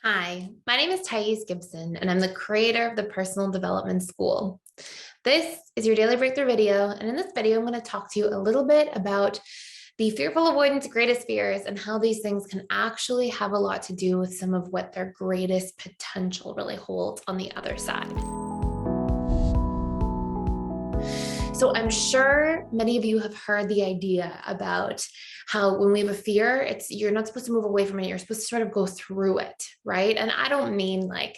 Hi, my name is Gibson, and I'm the creator of the Personal Development School. This is your daily breakthrough video, and in this video, I'm going to talk to you a little bit about the fearful avoidance greatest fears and how these things can actually have a lot to do with some of what their greatest potential really holds on the other side. So I'm sure many of you have heard the idea about how when we have a fear, you're not supposed to move away from it. You're supposed to sort of go through it, right? And I don't mean like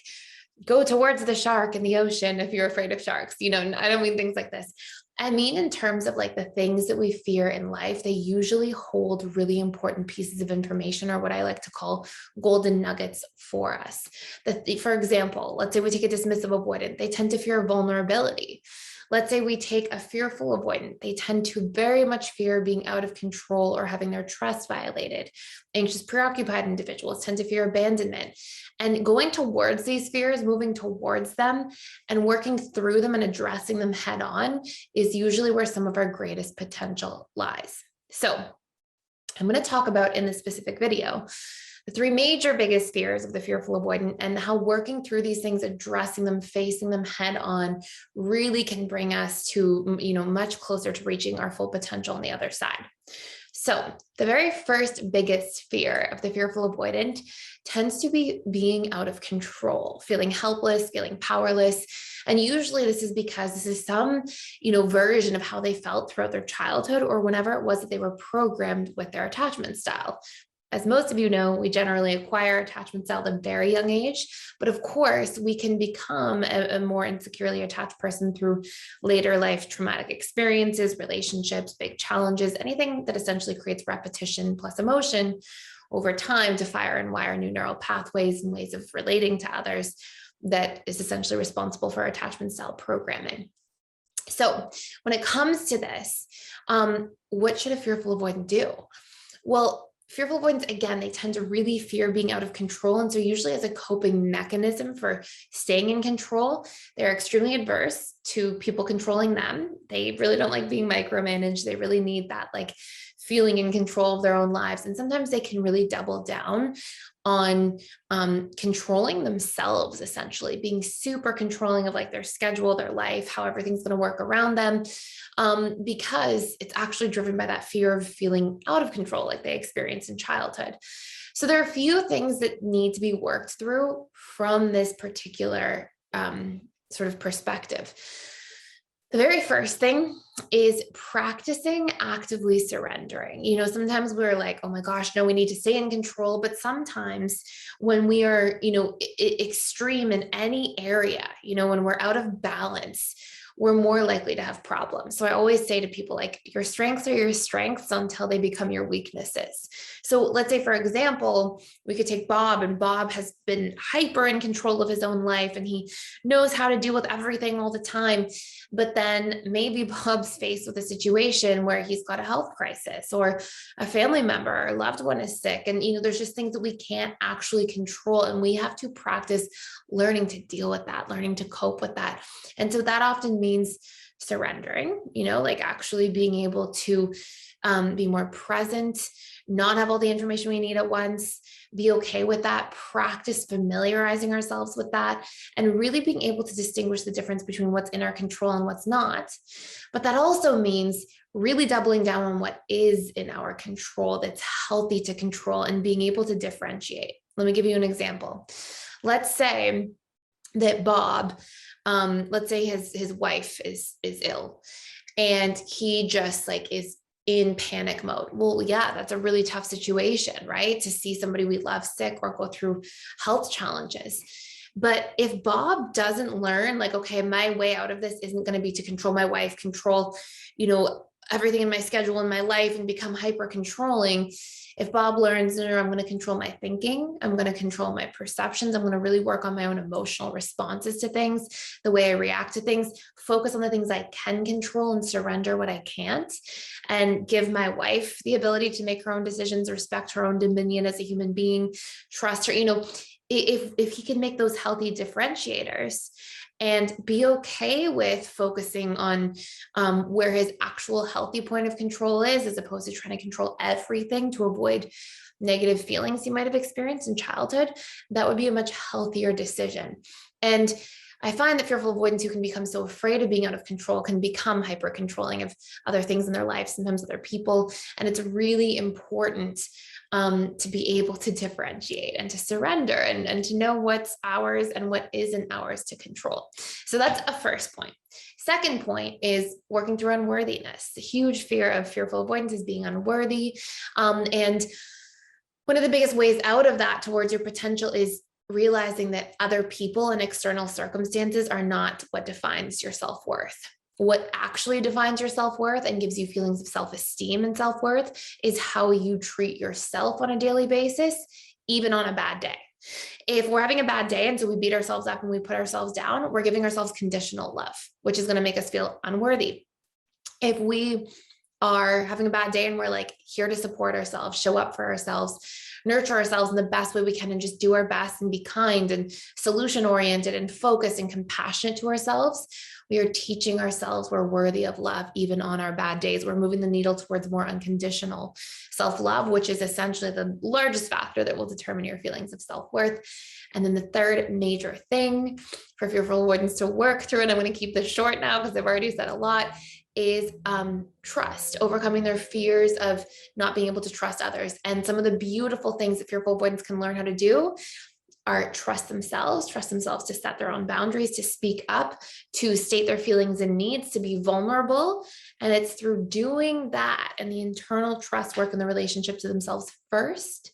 go towards the shark in the ocean if you're afraid of sharks. I don't mean things like this. I mean, in terms of like the things that we fear in life, they usually hold really important pieces of information, or what I like to call golden nuggets for us. For example, let's say we take a dismissive avoidant, they tend to fear vulnerability. Let's say we take a fearful avoidant. They tend to very much fear being out of control or having their trust violated. Anxious, preoccupied individuals tend to fear abandonment. And going towards these fears, moving towards them and working through them and addressing them head on is usually where some of our greatest potential lies. So I'm going to talk about in this specific video the three major biggest fears of the fearful avoidant and how working through these things, addressing them, facing them head on really can bring us to, much closer to reaching our full potential on the other side. So the very first biggest fear of the fearful avoidant tends to be being out of control, feeling helpless, feeling powerless. And usually this is because this is some, version of how they felt throughout their childhood or whenever it was that they were programmed with their attachment style. As most of you know, we generally acquire attachment style at a very young age, but of course, we can become a more insecurely attached person through later life traumatic experiences, relationships, big challenges, anything that essentially creates repetition plus emotion over time to fire and wire new neural pathways and ways of relating to others that is essentially responsible for attachment style programming. So when it comes to this, what should a fearful avoidant do? Well, fearful avoidants, again, they tend to really fear being out of control. And so usually as a coping mechanism for staying in control, they're extremely adverse to people controlling them. They really don't like being micromanaged. They really need that like feeling in control of their own lives. And sometimes they can really double down on controlling themselves, essentially being super controlling of like their schedule, their life, how everything's going to work around them, because it's actually driven by that fear of feeling out of control like they experienced in childhood. So there are a few things that need to be worked through from this particular sort of perspective. The very first thing is practicing actively surrendering. Sometimes we're like, oh my gosh, no, we need to stay in control. But sometimes when we are, extreme in any area, when we're out of balance, we're more likely to have problems. So I always say to people, like, your strengths are your strengths until they become your weaknesses. So let's say, for example, we could take Bob, and Bob has been hyper in control of his own life and he knows how to deal with everything all the time. But then maybe Bob's faced with a situation where he's got a health crisis or a family member or loved one is sick. And, there's just things that we can't actually control. And we have to practice learning to deal with that, learning to cope with that. And so that often means surrendering, like actually being able to be more present, not have all the information we need at once, be okay with that, practice familiarizing ourselves with that, and really being able to distinguish the difference between what's in our control and what's not. But that also means really doubling down on what is in our control that's healthy to control and being able to differentiate. Let me give you an example. Let's say that Bob, let's say his wife is ill and he just like is in panic mode. Well, yeah, that's a really tough situation, right? To see somebody we love sick or go through health challenges. But if Bob doesn't learn, like, okay, my way out of this isn't going to be to control my wife, control, everything in my schedule in my life and become hyper controlling. If Bob learns, no, I'm going to control my thinking, I'm going to control my perceptions, I'm going to really work on my own emotional responses to things, the way I react to things, focus on the things I can control and surrender what I can't, and give my wife the ability to make her own decisions, respect her own dominion as a human being, trust her, if he can make those healthy differentiators and be okay with focusing on where his actual healthy point of control is, as opposed to trying to control everything to avoid negative feelings you might have experienced in childhood, that would be a much healthier decision. And I find that fearful avoidants who can become so afraid of being out of control can become hyper controlling of other things in their life, sometimes other people. And it's really important to be able to differentiate and to surrender and to know what's ours and what isn't ours to control. So that's a first point. Second point is working through unworthiness. The huge fear of fearful avoidance is being unworthy. And one of the biggest ways out of that towards your potential is realizing that other people and external circumstances are not what defines your self-worth. What actually defines your self-worth and gives you feelings of self-esteem and self-worth is how you treat yourself on a daily basis, even on a bad day. If we're having a bad day and so we beat ourselves up and we put ourselves down, we're giving ourselves conditional love, which is going to make us feel unworthy. If we are having a bad day and we're like here to support ourselves, show up for ourselves, nurture ourselves in the best way we can, and just do our best and be kind and solution oriented and focused and compassionate to ourselves, we are teaching ourselves we're worthy of love even on our bad days. We're moving the needle towards more unconditional self-love, which is essentially the largest factor that will determine your feelings of self-worth. And then the third major thing for fearful avoidance to work through, and I'm going to keep this short now because I've already said a lot, is trust, overcoming their fears of not being able to trust others. And some of the beautiful things that fearful avoidance can learn how to do are trust themselves to set their own boundaries, to speak up, to state their feelings and needs, to be vulnerable. And it's through doing that and the internal trust work in the relationship to themselves first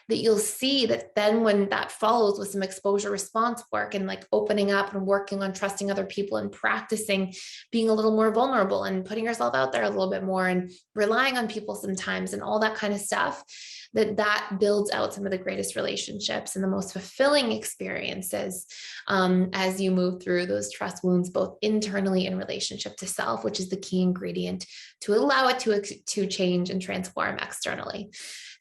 that you'll see that then when that follows with some exposure response work and like opening up and working on trusting other people and practicing being a little more vulnerable and putting yourself out there a little bit more and relying on people sometimes and all that kind of stuff, that builds out some of the greatest relationships and the most fulfilling experiences as you move through those trust wounds, both internally in relationship to self, which is the key ingredient to allow it to change and transform externally.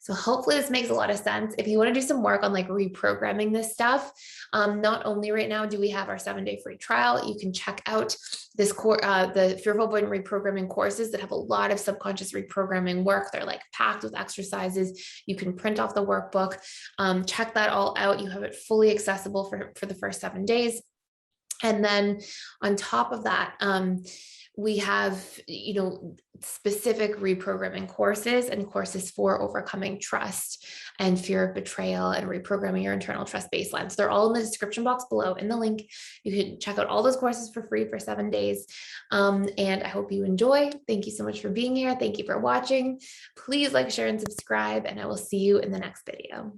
So hopefully this makes a lot of sense. If you want to do some work on like reprogramming this stuff, not only right now do we have our 7-day free trial, you can check out this the Fearful Avoidant Reprogramming courses that have a lot of subconscious reprogramming work. They're like packed with exercises. You can print off the workbook, check that all out. You have it fully accessible for the first 7 days. And then on top of that, we have, specific reprogramming courses and courses for overcoming trust and fear of betrayal and reprogramming your internal trust baseline. So they're all in the description box below in the link. You can check out all those courses for free for 7 days. And I hope you enjoy. Thank you so much for being here. Thank you for watching. Please like, share, and subscribe, and I will see you in the next video.